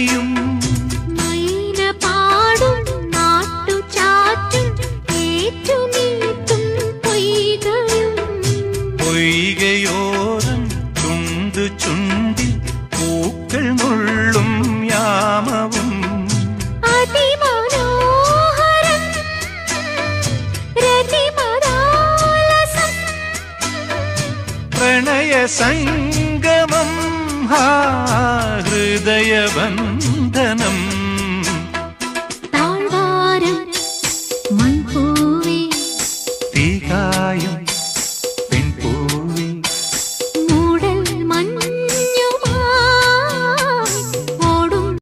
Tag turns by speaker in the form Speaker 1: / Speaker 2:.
Speaker 1: കിളിയും
Speaker 2: മൈന പാടും നാട്ടുചാറ്റും ഏറ്റുനീട്ടും പൊയ്കയും
Speaker 1: പൊയ്കയോരം ചുണ്ടു ചുണ്ടിൽ പൂക്കൾ നുള്ളും യാമവും
Speaker 2: അതിമനോഹരം രതിമദാലസം
Speaker 1: പ്രണയ സംഗമം ഹൃദയബന്ധനം